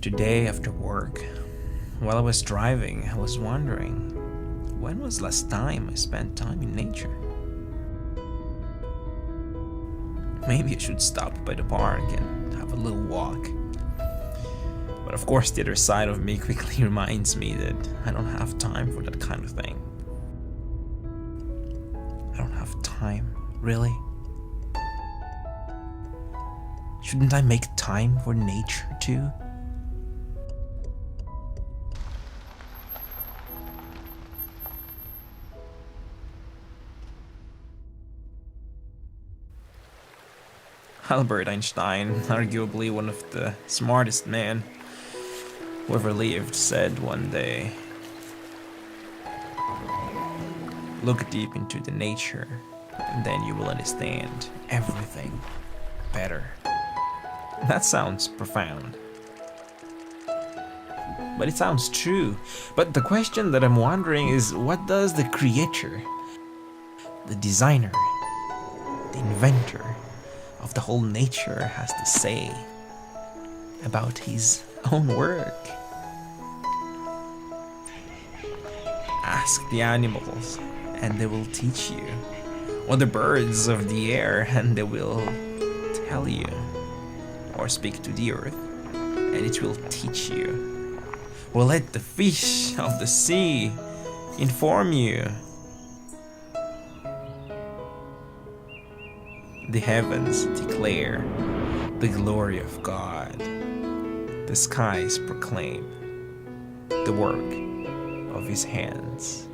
Today after work, while I was driving, I was wondering, when was the last time I spent time in nature? Maybe I should stop by the park and have a little walk. But of course the other side of me quickly reminds me that I don't have time for that kind of thing. I don't have time, really? Shouldn't I make time for nature too? Albert Einstein, arguably one of the smartest men who ever lived, said one day, "Look deep into the nature, and then you will understand everything better." That sounds profound. But it sounds true. But the question that I'm wondering is, what does the creator, the designer, the inventor of the whole nature has to say about his own work? Ask the animals and they will teach you, or the birds of the air and they will tell you, or speak to the earth and it will teach you, or let the fish of the sea inform you. The heavens declare the glory of God. The skies proclaim the work of his hands.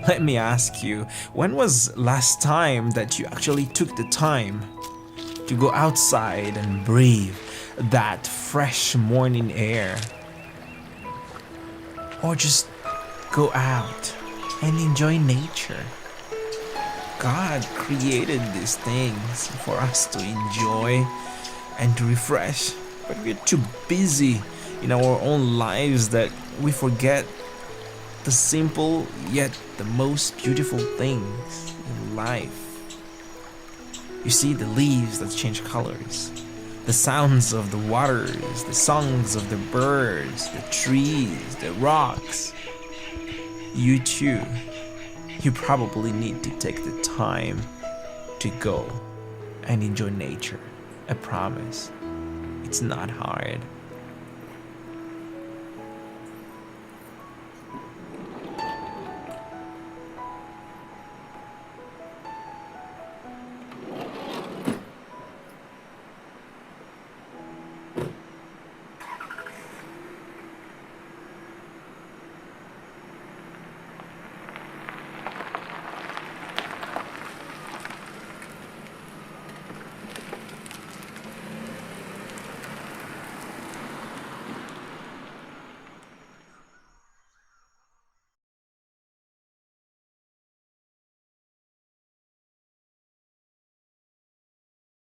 Let me ask you, when was last time that you actually took the time to go outside and breathe that fresh morning air? Or just go out and enjoy nature? God created these things for us to enjoy and to refresh, but we're too busy in our own lives that we forget the simple yet the most beautiful things in life. You see the leaves that change colors, the sounds of the waters, the songs of the birds, the trees, the rocks. You too, you probably need to take the time to go and enjoy nature. I promise, it's not hard.